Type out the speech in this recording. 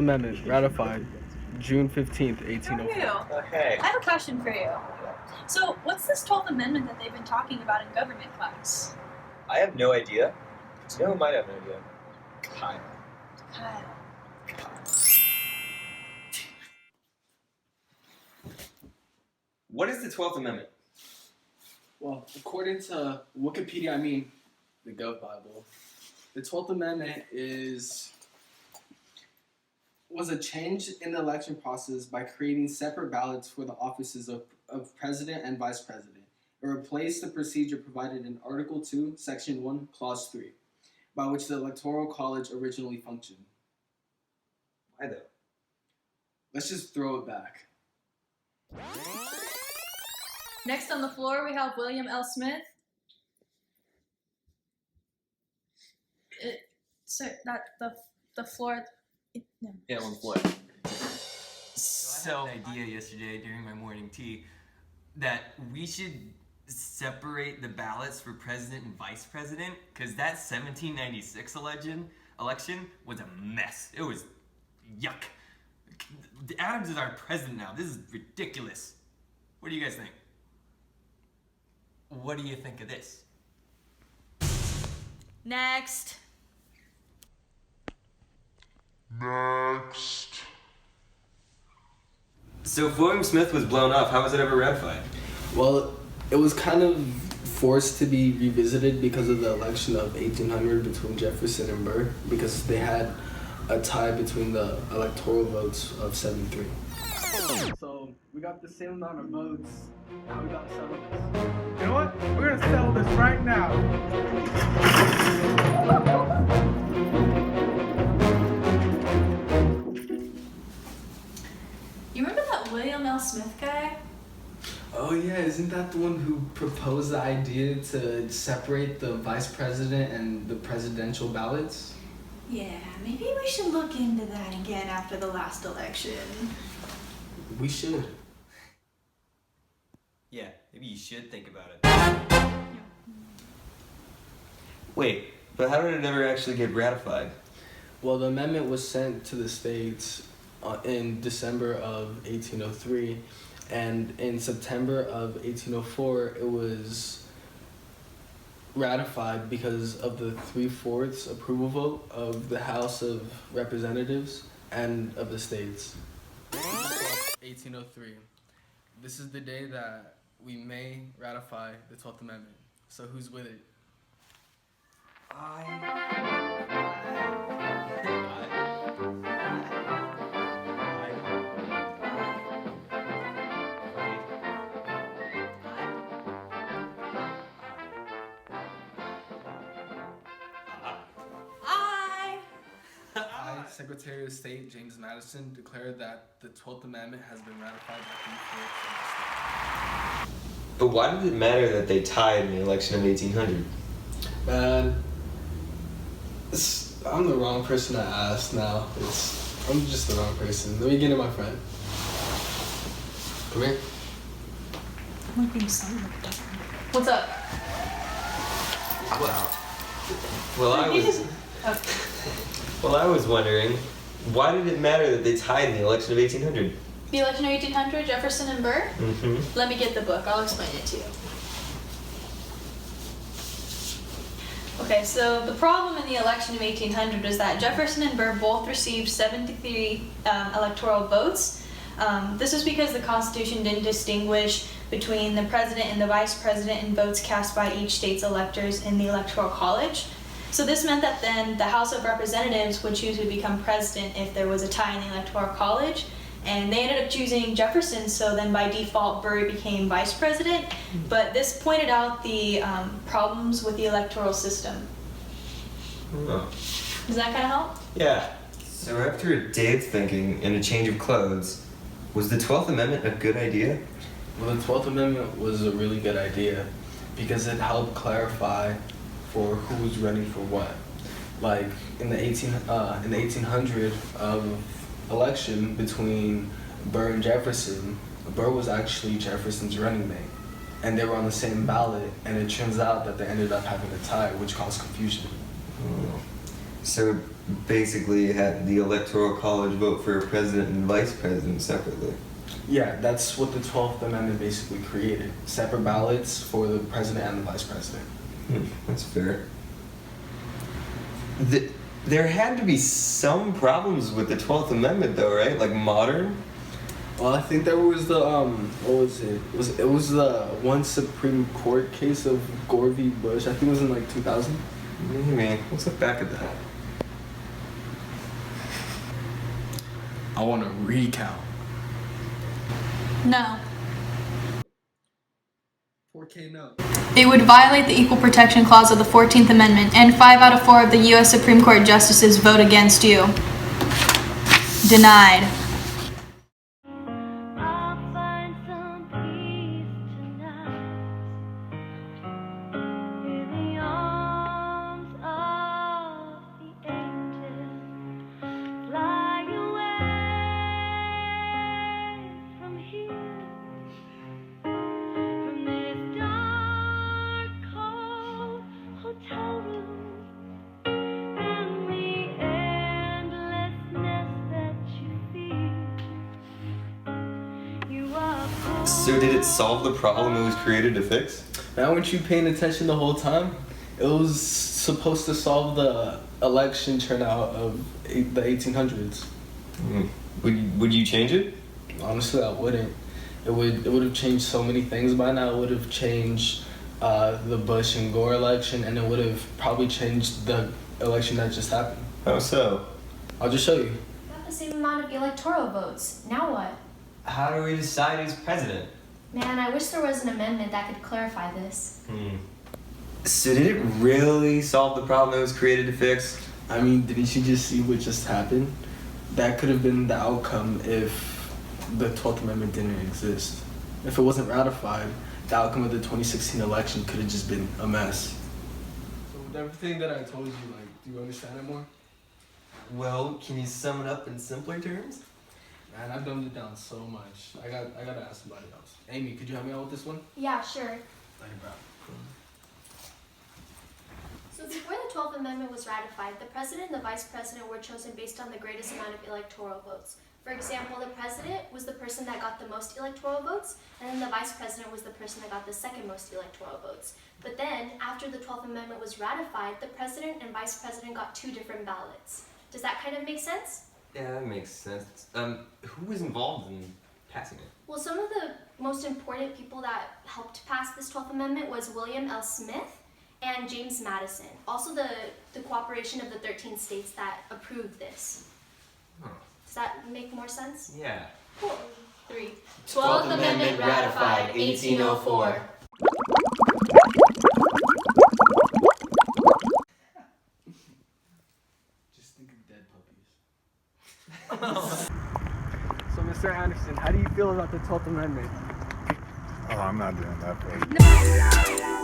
Amendment, ratified June 15th, How are 1804. you? Hey. I have a question for you. So, what's this 12th Amendment that they've been talking about in government class? I have no idea. Do you know who might have an idea? Kyle. Kyle. What is the 12th Amendment? Well, according to Wikipedia, I mean the Gov Bible, the 12th Amendment was a change in the election process by creating separate ballots for the offices of President and Vice President. It replaced the procedure provided in Article 2, Section 1, Clause 3, by which the Electoral College originally functioned. Why though? Let's just throw it back. Next on the floor, we have William L. Smith. The floor. No. Yeah, on the floor. So I had an idea yesterday during my morning tea that we should separate the ballots for president and vice president because that 1796 election was a mess. It was yuck. Adams is our president now. This is ridiculous. What do you guys think? What do you think of this? Next. So if William Smith was blown off, how was it ever ratified? Well, it was kind of forced to be revisited because of the election of 1800 between Jefferson and Burr, because they had a tie between the electoral votes of 73. So we got the same amount of votes. Now we gotta settle this. You know what? We're gonna settle this right now. You remember that William L. Smith guy? Oh yeah, isn't that the one who proposed the idea to separate the vice president and the presidential ballots? Yeah, maybe we should look into that again after the last election. We should. Yeah, maybe you should think about it. Wait, but how did it ever actually get ratified? Well, the amendment was sent to the states in December of 1803, and in September of 1804 it was ratified because of the 3/4 approval vote of the House of Representatives and of the states. 1803. This is the day that we may ratify the 12th Amendment. So who's with it? Secretary of State James Madison declared that the 12th Amendment has been ratified by 3/4 of the state. But why did it matter that they tied in the election of 1800? Man, I'm the wrong person to ask now. I'm just the wrong person. Let me get in, my friend. Come here. What's up? Well, I was wondering, why did it matter that they tied in the election of 1800? The election of 1800, Jefferson and Burr? Mm-hmm. Let me get the book. I'll explain it to you. Okay, so the problem in the election of 1800 is that Jefferson and Burr both received 73 electoral votes. This is because the Constitution didn't distinguish between the president and the vice president in votes cast by each state's electors in the Electoral College. So this meant that then the House of Representatives would choose who would become president if there was a tie in the Electoral College. And they ended up choosing Jefferson, so then by default Burr became vice president. But this pointed out the problems with the electoral system. Oh. Does that kind of help? Yeah. So after a day of thinking and a change of clothes, was the 12th Amendment a good idea? Well, the 12th Amendment was a really good idea because it helped clarify for who was running for what. Like in the 1800 election between Burr and Jefferson, Burr was actually Jefferson's running mate, and they were on the same ballot, and it turns out that they ended up having a tie, which caused confusion. Oh. So basically, you had the Electoral College vote for president and vice president separately. Yeah, that's what the 12th Amendment basically created. Separate ballots for the president and the vice president. That's fair. There had to be some problems with the 12th Amendment, though, right? Like modern? Well, I think there was the what was it? It was the one Supreme Court case of Gore v. Bush. I think it was in like 2000. Maybe. Let's look back at that. I want to recount. No. 4K no. It would violate the Equal Protection Clause of the 14th Amendment, and 5 out of 4 of the U.S. Supreme Court justices vote against you. Denied. So did it solve the problem it was created to fix? Now, weren't you paying attention the whole time? It was supposed to solve the election turnout of the 1800s. Would you change it? Honestly, I wouldn't. It would have changed so many things by now. It would have changed the Bush and Gore election, and it would have probably changed the election that just happened. How so? I'll just show you. Got the same amount of electoral votes. Now what? How do we decide who's president? Man, I wish there was an amendment that could clarify this. So did it really solve the problem it was created to fix? I mean, didn't you just see what just happened? That could have been the outcome if the 12th Amendment didn't exist. If it wasn't ratified, the outcome of the 2016 election could have just been a mess. So with everything that I told you, like, do you understand it more? Well, can you sum it up in simpler terms? Man, I've dumbed it down so much. I gotta ask somebody else. Amy, could you help me out with this one? Yeah, sure. Thank you, bro. So before the 12th Amendment was ratified, the president and the vice president were chosen based on the greatest amount of electoral votes. For example, the president was the person that got the most electoral votes, and then the vice president was the person that got the second most electoral votes. But then, after the 12th Amendment was ratified, the president and vice president got 2 different ballots. Does that kind of make sense? Yeah, that makes sense. Who was involved in passing it? Well, some of the most important people that helped pass this 12th Amendment was William L. Smith and James Madison. Also the cooperation of the 13 states that approved this. Huh. Does that make more sense? Yeah. Cool. 3. 12th Amendment ratified, 1804. Just think of dead puppies. So, Mr. Anderson, how do you feel about the 12th Amendment? Oh, I'm not doing that for you.